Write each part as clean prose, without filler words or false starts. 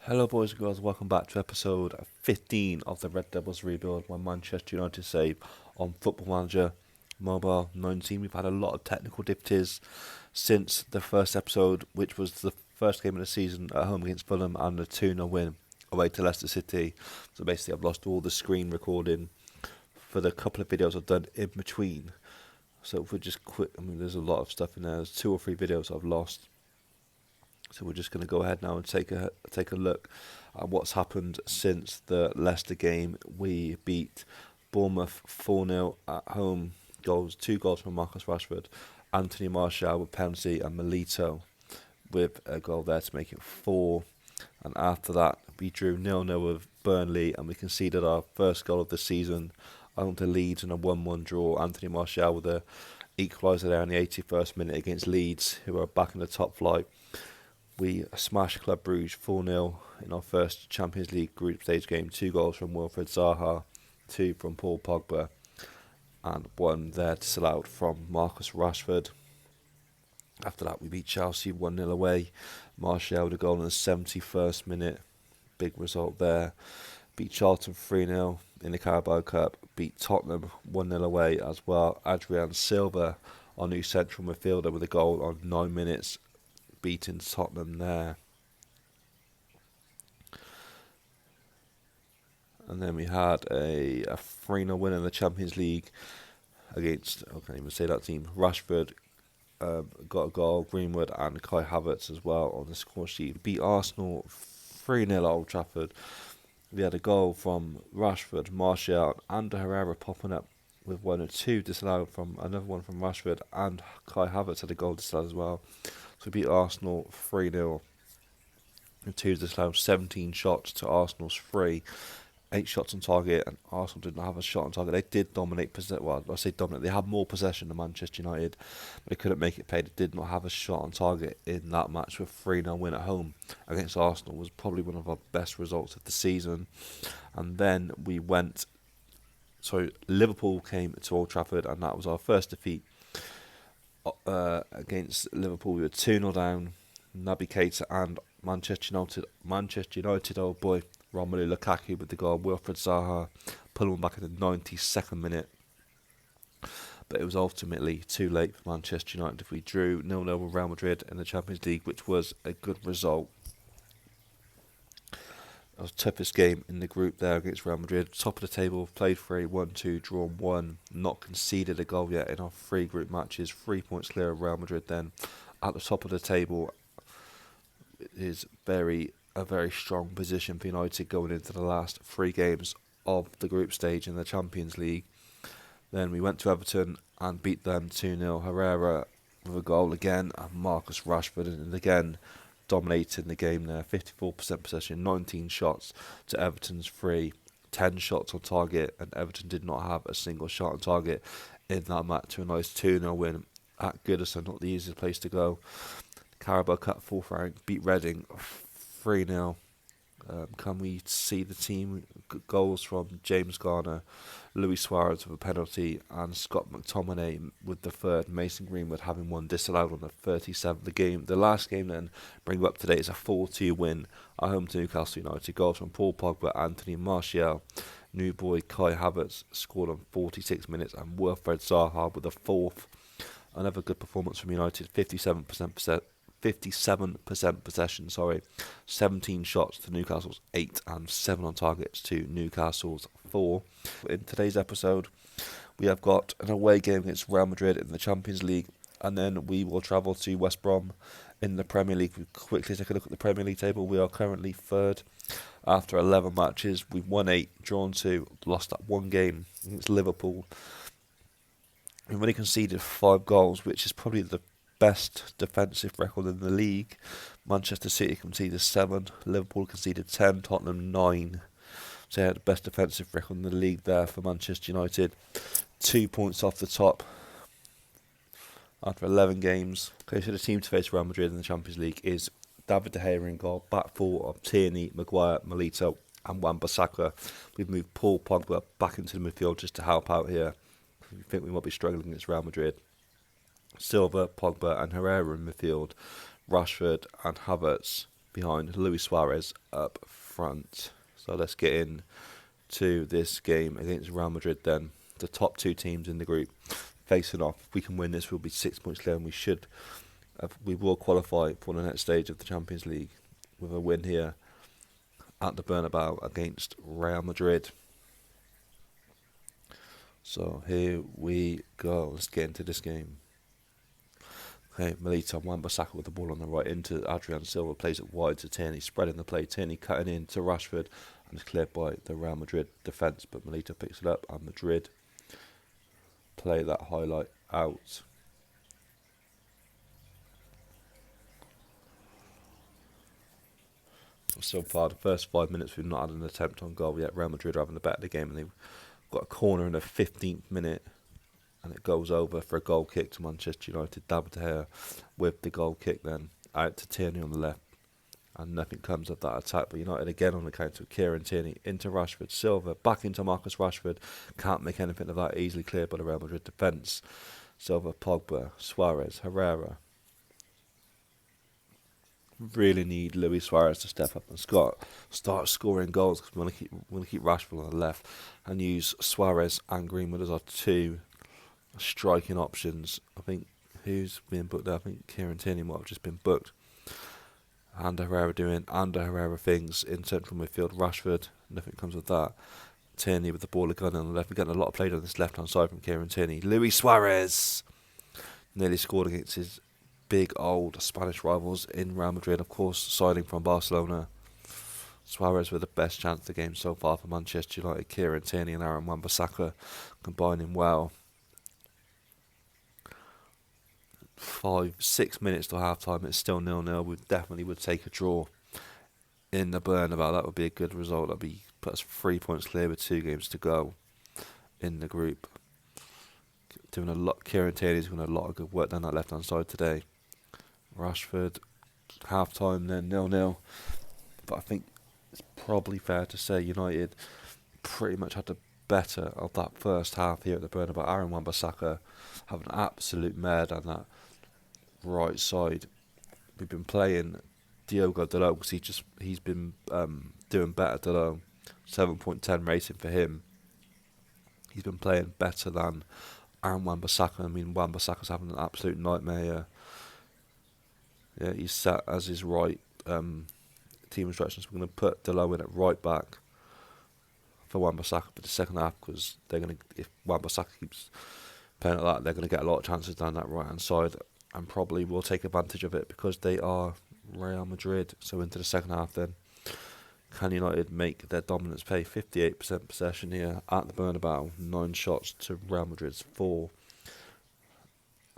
Hello, boys and girls. Welcome back to episode 15 of the Red Devils Rebuild, my Manchester United save on Football Manager Mobile 19. We've had a lot of technical difficulties since the first episode, which was the first game of the season at home against Fulham and a 2-0 win away to Leicester City. So basically, I've lost all the screen recording for the couple of videos I've done in between. So if we just quit, there's a lot of stuff in there. There's 2 or 3 videos I've lost. So we're just going to go ahead now and take a look at what's happened since the Leicester game. We beat Bournemouth 4-0 at home. 2 goals from Marcus Rashford, Anthony Martial with penalty, and Milito with a goal there to make it 4. And after that, we drew 0-0 with Burnley, and we conceded our first goal of the season on to Leeds in a 1-1 draw. Anthony Martial with a equaliser there in the 81st minute against Leeds, who are back in the top flight. We smashed Club Brugge 4-0 in our first Champions League group stage game. 2 goals from Wilfried Zaha, 2 from Paul Pogba, and 1 there disallowed from Marcus Rashford. After that, we beat Chelsea 1-0 away. Martial with a goal in the 71st minute. Big result there. Beat Charlton 3-0 in the Carabao Cup. Beat Tottenham 1-0 away as well. Adrian Silva, our new central midfielder, with a goal on 9 minutes. Beating Tottenham there. And then we had a 3-0 win in the Champions League against, I can't even say that team. Rashford got a goal, Greenwood and Kai Havertz as well on the score sheet. Beat Arsenal 3-0 at Old Trafford. We had a goal from Rashford, Martial and Herrera popping up with 1 or 2 disallowed from another one from Rashford, and Kai Havertz had a goal disallowed as well. So we beat Arsenal 3-0. And 2 disallowed, 17 shots to Arsenal's 3. 8 shots on target, and Arsenal did not have a shot on target. They did dominate, they had more possession than Manchester United, but they couldn't make it pay. They did not have a shot on target in that match. With 3-0 win at home against Arsenal was probably one of our best results of the season. And then Liverpool came to Old Trafford, and that was our first defeat against Liverpool. We were 2-0 down. Naby Keita and Manchester United, oh boy, Romelu Lukaku with the goal. Wilfried Zaha pulling one back in the 92nd minute. But it was ultimately too late for Manchester United. If we drew 0-0 with Real Madrid in the Champions League, which was a good result. That was the toughest game in the group there against Real Madrid. Top of the table, played 3, 1-2, drawn 1. Not conceded a goal yet in our 3 group matches. 3 points clear of Real Madrid then. At the top of the table is a very strong position for United going into the last 3 games of the group stage in the Champions League. Then we went to Everton and beat them 2-0. Herrera with a goal again, and Marcus Rashford, and again dominating the game there. 54% possession, 19 shots to Everton's 3, 10 shots on target, and Everton did not have a single shot on target in that match, to a nice 2-0 win at Goodison. Not the easiest place to go. Carabao Cup 4th rank, beat Reading 3-0. Can we see the team? Goals from James Garner, Luis Suarez with a penalty, and Scott McTominay with the 3rd. Mason Greenwood having 1 disallowed on the 37th. The last game then, bring you up to date, is a 4-2 win at home to Newcastle United. Goals from Paul Pogba, Anthony Martial, new boy Kai Havertz scored on 46 minutes, and Wilfried Zaha with a 4th. Another good performance from United, 57% possession, 17 shots to Newcastle's 8 and 7 on targets to Newcastle's 4. In today's episode, we have got an away game against Real Madrid in the Champions League, and then we will travel to West Brom in the Premier League. We quickly take a look at the Premier League table. We are currently 3rd after 11 matches. We've won 8, drawn 2, lost that 1 game against Liverpool. We've only conceded 5 goals, which is probably the best defensive record in the league. Manchester City conceded 7, Liverpool conceded 10, Tottenham 9. So yeah, the best defensive record in the league there for Manchester United. 2 points off the top after 11 games. Okay, so the team to face Real Madrid in the Champions League is David De Gea in goal, back 4 of Tierney, Maguire, Milito and Wan-Bissaka. We've moved Paul Pogba back into the midfield just to help out here. We think we might be struggling against Real Madrid. Silva, Pogba and Herrera in midfield. Rashford and Havertz behind Luis Suarez up front. So let's get in to this game against Real Madrid then. The top two teams in the group facing off. If we can win this, we'll be 6 points clear, and we will qualify for the next stage of the Champions League with a win here at the Bernabeu against Real Madrid. So here we go. Let's get into this game. Okay, Milito, Wan-Bissaka with the ball on the right into Adrian Silva, plays it wide to Tierney, spreading the play. Tierney cutting in to Rashford, and it's cleared by the Real Madrid defence, but Milito picks it up, and Madrid play that highlight out. So far, the first 5 minutes, we've not had an attempt on goal yet. Real Madrid are having the better of the game, and they've got a corner in the 15th minute, and it goes over for a goal kick to Manchester United. David De Gea with the goal kick then, out to Tierney on the left, and nothing comes of that attack. But United again on the counter with Kieran Tierney into Rashford, Silva back into Marcus Rashford, can't make anything of that, easily cleared by the Real Madrid defence. Silva, Pogba, Suarez, Herrera. Really need Luis Suarez to step up and start scoring goals, because we want to keep Rashford on the left and use Suarez and Greenwood as our two striking options. I think who's been booked there? I think Kieran Tierney might have just been booked. And Herrera doing Herrera things in central midfield. Rashford, nothing comes of that. Tierney with the ball again on the left. We're getting a lot of play on this left hand side from Kieran Tierney. Luis Suarez nearly scored against his big old Spanish rivals in Real Madrid, of course, signing from Barcelona. Suarez with the best chance of the game so far for Manchester United. Kieran Tierney and Aaron Wan-Bissaka combining well. 5-6 minutes to half time, it's still 0-0. We definitely would take a draw in the Bernabeu. That would be a good result. That would put us 3 points clear with 2 games to go in the group. Doing a lot. Kieran Tierney's doing a lot of good work down that left hand side today. Rashford, half time then 0-0. But I think it's probably fair to say United pretty much had the better of that first half here at the Bernabeu. Aaron Wan-Bissaka have an absolute mare down that right side. We've been playing Diogo Dalot because he's been doing better. Dalot, 7.10 rating for him. He's been playing better than Aaron Wan-Bissaka. I mean, Wan-Bissaka's having an absolute nightmare here. Yeah, he's set as his right team instructions. We're going to put Dalot in at right back for Wan-Bissaka for the second half, because if Wan-Bissaka keeps playing like that, they're going to get a lot of chances down that right hand side, and probably will take advantage of it because they are Real Madrid. So into the second half then, can United make their dominance pay? 58% possession here at the Bernabeu, 9 shots to Real Madrid's 4.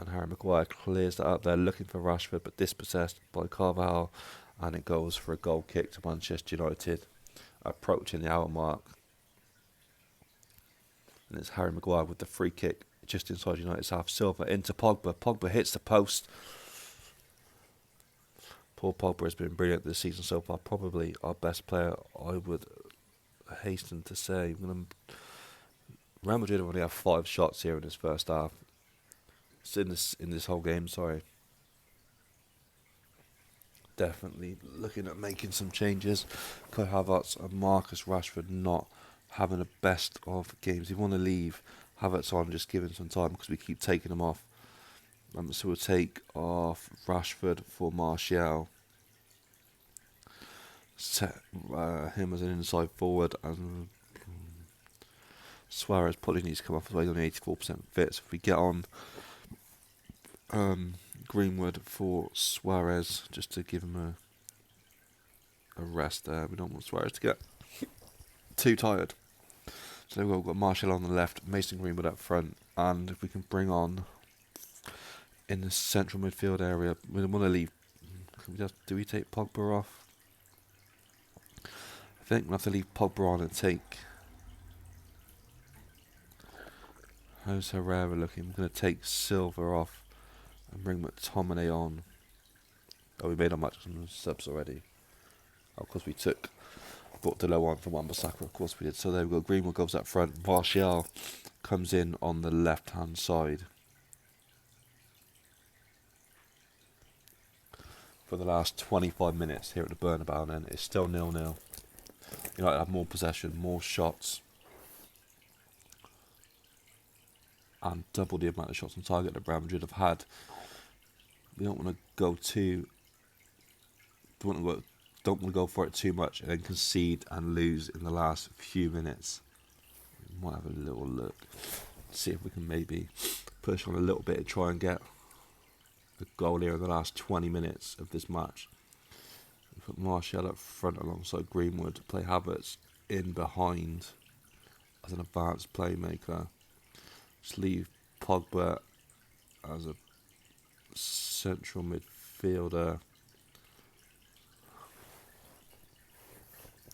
And Harry Maguire clears that up there, looking for Rashford, but dispossessed by Carvajal, and it goes for a goal kick to Manchester United, approaching the hour mark. And it's Harry Maguire with the free kick just inside United's half. Silva into Pogba. Pogba hits the post. Paul Pogba has been brilliant this season so far. Probably our best player, I would hasten to say. Real Madrid only have 5 shots here in this first half. It's in this whole game, sorry. Definitely looking at making some changes. Kai Havertz and Marcus Rashford not having the best of games. If you want to leave Havertz on, just give him some time, because we keep taking him off. So we'll take off Rashford for Martial. Set him as an inside forward, and Suarez probably needs to come off as well. He's only 84% fit. So if we get on Greenwood for Suarez, just to give him a rest there. We don't want Suarez to get too tired. So we've got Martial on the left, Mason Greenwood up front, and if we can bring on in the central midfield area, we want to leave. Do we take Pogba off? I think we'll have to leave Pogba on and take. How's Herrera looking? We're going to take Silva off and bring McTominay on. Oh, we made our match some subs already. Of course, we brought Dalot on from Wan-Bissaka. Of course, we did. So there we go. Greenwood goes up front. Martial comes in on the left-hand side for the last 25 minutes here at the Bernabeu, and it's still 0-0. United have more possession, more shots, and double the amount of shots on target that Real Madrid have had. We don't want to go too. Don't want to go for it too much and then concede and lose in the last few minutes. We might have a little look, see if we can maybe push on a little bit and try and get a goal here in the last 20 minutes of this match. We put Martial up front alongside Greenwood, play Havertz in behind as an advanced playmaker. Just leave Pogba as a central midfielder.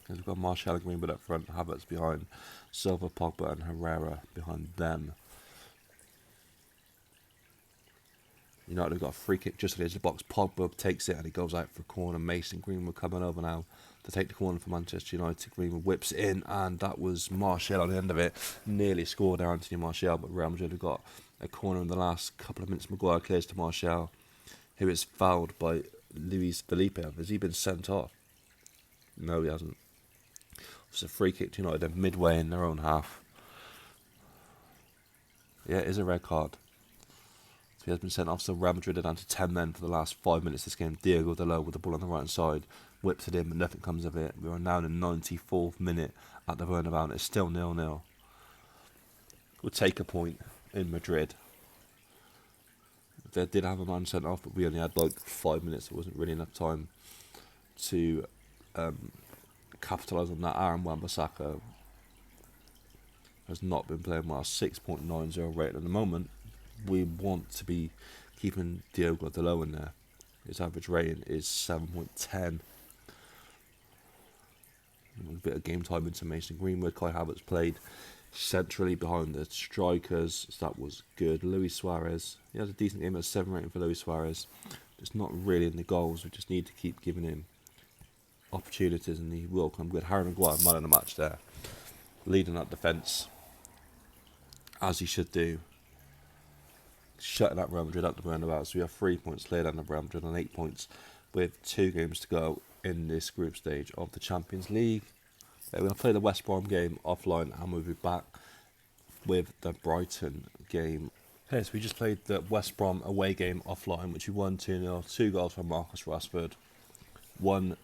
We've got Martial and Greenwood up front, Havertz behind, Silva, Pogba and Herrera behind them. United have got a free kick just on the edge of the box. Pogba takes it and he goes out for a corner. Mason Greenwood coming over now to take the corner for Manchester United. Greenwood whips it in, and that was Martial on the end of it. Nearly scored there, Anthony Martial, but Real Madrid have got a corner in the last couple of minutes. Maguire clears to Martial, who is fouled by Luis Felipe. Has he been sent off? No, he hasn't. It's a free kick to United midway in their own half. Yeah, it is a red card. So he has been sent off. So Real Madrid are down to 10 men for the last 5 minutes of this game. Diogo Dalot with the ball on the right hand side, whips it in, but nothing comes of it. We are now in the 94th minute at the Bernabeu, and it's still 0-0. We'll take a point in Madrid. They did have a man sent off, but we only had like 5 minutes. It wasn't really enough time to capitalise on that. Aaron Wan-Bissaka has not been playing well. 6.90 rating at the moment. We want to be keeping Diogo Dalot in there. His average rating is 7.10. A bit of game time into Mason Greenwood. Kai Havertz played centrally behind the strikers, so that was good. Luis Suarez, he has a decent game at 7 rating for Luis Suarez. It's not really in the goals. We just need to keep giving him opportunities, and he will come good. Harry Maguire, man of the match there, leading that defence as he should do, shutting up Real Madrid up the Bernabeu. So we have 3 points cleared under Real Madrid and 8 points with 2 games to go in this group stage of the Champions League. We're going to play the West Brom game offline, and we'll be back with the Brighton game. Okay, so we just played the West Brom away game offline, which we won 2-0. 2 goals from Marcus Rashford. 1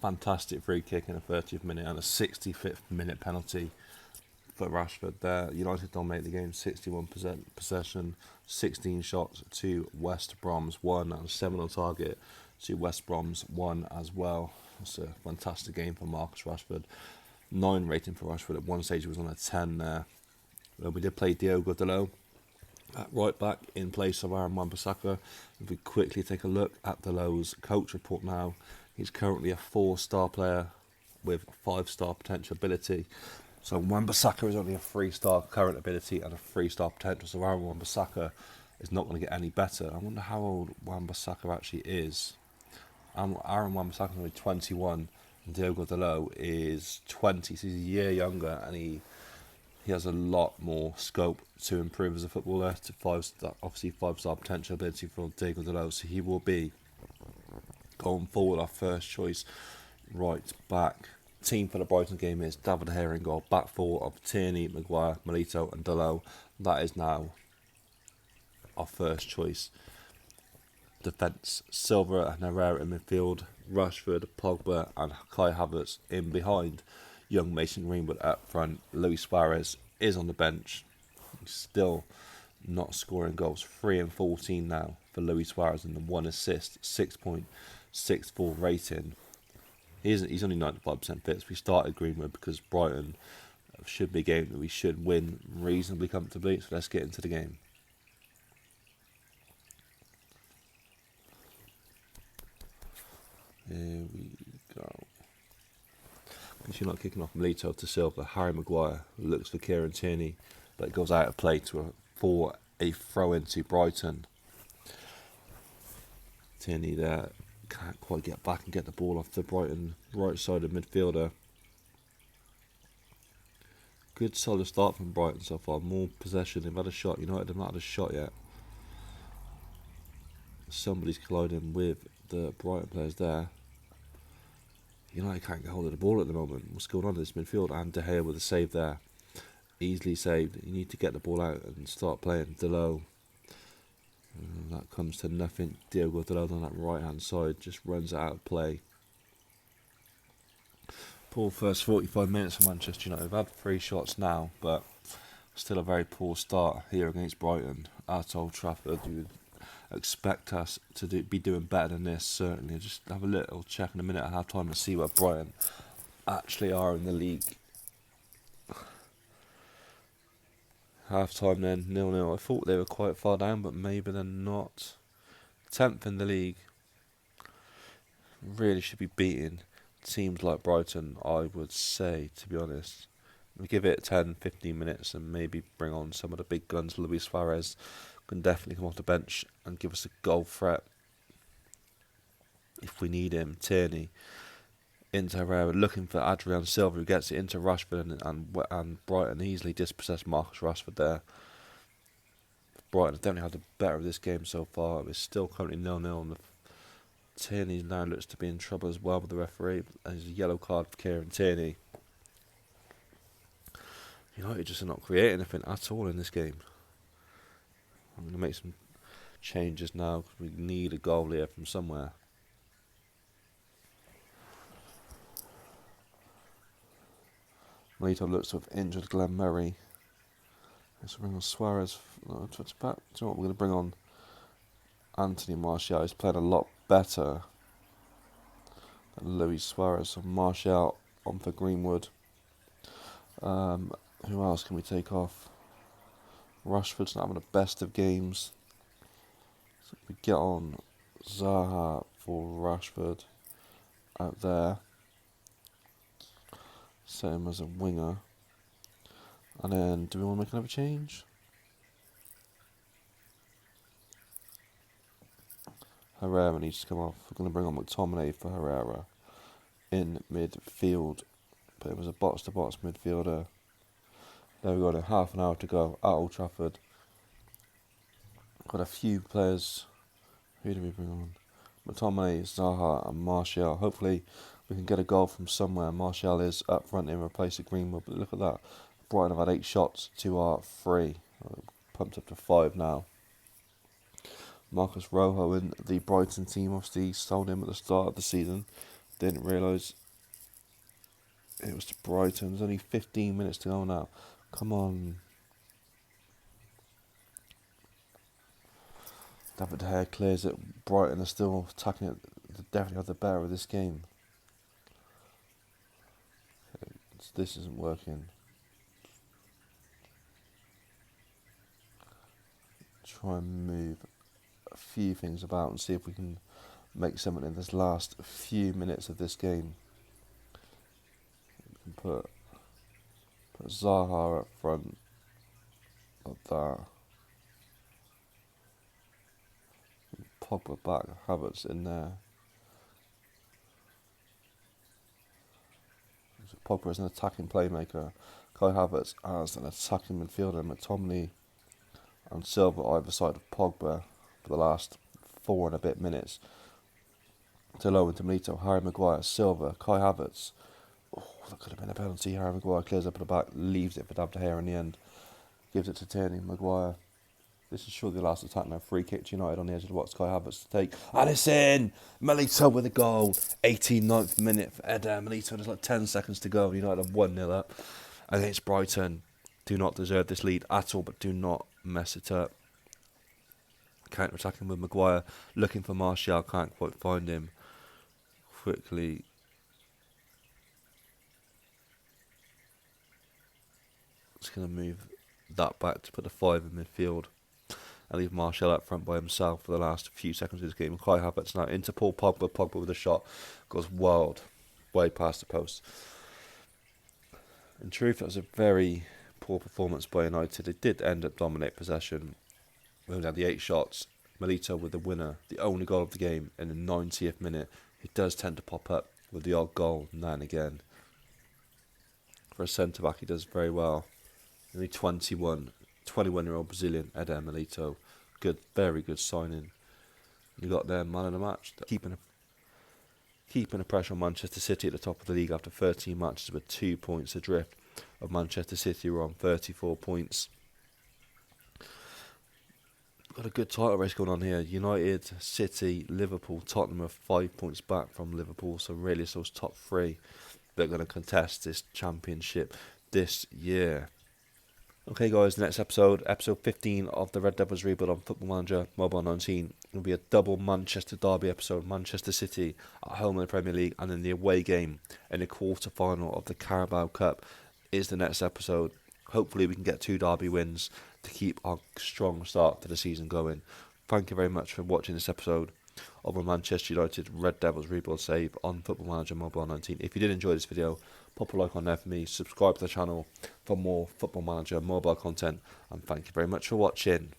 fantastic free kick in the 30th minute and a 65th minute penalty for Rashford there. United dominate the game, 61% possession, 16 shots to West Brom's 1, and 7 on target to West Brom's 1 as well. It's a fantastic game for Marcus Rashford. 9 rating for Rashford. At one stage he was on a 10 there. We did play Diogo Dalot at right back in place of Aaron Wan-Bissaka. If we quickly take a look at Dalot's coach report now, he's currently a 4-star player with 5-star potential ability. So Wan-Bissaka is only a 3-star current ability and a 3-star potential. So Aaron Wan-Bissaka is not going to get any better. I wonder how old Wan-Bissaka actually is. Aaron Wan-Bissaka is only 21 and Diogo Dalot is 20. So he's a year younger, and he has a lot more scope to improve as a footballer. To 5-star, obviously 5-star potential ability for Diogo Dalot. So he will be going forward our first choice right back. Team for the Brighton game is David De Gea in goal. Back 4 of Tierney, Maguire, Milito and Dalot. That is now our first choice defence. Silva and Herrera in midfield. Rashford, Pogba and Kai Havertz in behind. Young Mason Greenwood up front. Luis Suarez is on the bench. He's still not scoring goals. 3 and 14 now for Luis Suarez, and the 1 assist, 6.64 rating. He's only 95% fit. So we started Greenwood because Brighton should be a game that we should win reasonably comfortably. So let's get into the game. Here we go. She's not kicking off Milito to Silva. Harry Maguire looks for Kieran Tierney, but it goes out of play for a throw into Brighton. Tierney there can't quite get back and get the ball off the Brighton right-sided midfielder. Good solid start from Brighton so far. More possession. They've had a shot. United have not had a shot yet. Somebody's colliding with the Brighton players there. United can't get hold of the ball at the moment. What's going on in this midfield? And De Gea with a save there. Easily saved. You need to get the ball out and start playing Delo. That comes to nothing. Diogo Dalot on that right hand side just runs it out of play. Poor first 45 minutes for Manchester United. We've had 3 shots now, but still a very poor start here against Brighton at Old Trafford. You would expect us to be doing better than this, certainly. Just have a little check in a minute at half time and see where Brighton actually are in the league. Half time then, 0-0. I thought they were quite far down, but maybe they're not. 10th in the league. Really should be beating teams like Brighton, I would say, to be honest. We give it 10-15 minutes and maybe bring on some of the big guns. Luis Suarez can definitely come off the bench and give us a goal threat if we need him. Tierney into Herrera, looking for Adrian Silva, who gets it into Rashford, and Brighton easily dispossessed Marcus Rashford there. Brighton have definitely had the better of this game so far. It's still currently 0-0, and Tierney now looks to be in trouble as well with the referee. And there's a yellow card for Kieran Tierney. United just are not creating anything at all in this game. I'm going to make some changes now because we need a goal here from somewhere. Melito looks to have injured Glenn Murray. Let's bring on Suarez. Touch back. Do you know what? We're going to bring on Anthony Martial. He's playing a lot better than Luis Suarez. So Martial on for Greenwood. Who else can we take off? Rashford's not having the best of games. So we get on Zaha for Rashford out there. Set him as a winger. And then, do we want to make another change? Herrera needs to come off. We're going to bring on McTominay for Herrera in midfield. But it was a box-to-box midfielder. There we go, then half an hour to go at Old Trafford. Got a few players. Who do we bring on? McTominay, Zaha and Martial. Hopefully we can get a goal from somewhere. Martial is up front in replace of Greenwood. But look at that. Brighton have had 8 shots to our 3. Pumped up to 5 now. Marcus Rojo in the Brighton team. Obviously sold him at the start of the season. Didn't realise it was to Brighton. There's only 15 minutes to go now. Come on. David De Gea clears it. Brighton are still attacking it. They definitely have the better of this game. Okay, this isn't working. Try and move a few things about and see if we can make something in this last few minutes of this game. We can put Zaha up front, like that. Pogba back, Havertz in there. So Pogba is an attacking playmaker. Kai Havertz as an attacking midfielder. McTominay and Silva either side of Pogba for the last 4 and a bit minutes. Delo into Melito, Harry Maguire, Silva, Kai Havertz. Oh, that could have been a penalty. Harry Maguire clears up at the back, leaves it for David De Gea in the end. Gives it to Tierney. Maguire. This is surely the last attack now. Free kick to United on the edge of the box. Kai Havertz to take. And it's in! Melito with a goal. 89th minute for Eder Melito. There's like 10 seconds to go. United have 1-0 up against Brighton. Do not deserve this lead at all, but do not mess it up. Counter-attacking with Maguire. Looking for Martial. Can't quite find him. Quickly. Just going to move that back to put the 5 in midfield. And leave Martial up front by himself for the last few seconds of this game. Kai Havertz now into Paul Pogba. Pogba with a shot. Goes wild. Way past the post. In truth, it was a very poor performance by United. It did end up dominate possession. We only had the 8 shots. Melito with the winner. The only goal of the game in the 90th minute. He does tend to pop up with the odd goal now and again. For a centre-back, he does very well. Only 21-year-old Brazilian, Eder Melito. Good, very good signing. You got their man of the match, keeping the pressure on Manchester City at the top of the league after 13 matches with 2 points adrift of Manchester City, who are on 34 points. Got a good title race going on here. United, City, Liverpool, Tottenham are 5 points back from Liverpool, so really it's those top three that are going to contest this championship this year. Okay guys, next episode 15 of the Red Devils rebuild on Football Manager Mobile 19. It will be a double Manchester derby episode. Manchester City at home in the Premier League, and then the away game in the quarter-final of the Carabao Cup is the next episode. Hopefully we can get 2 derby wins to keep our strong start to the season going. Thank you very much for watching this episode of a Manchester United Red Devils rebuild save on Football Manager Mobile 19. If you did enjoy this video, pop a like on there for me, subscribe to the channel for more Football Manager mobile content, and thank you very much for watching.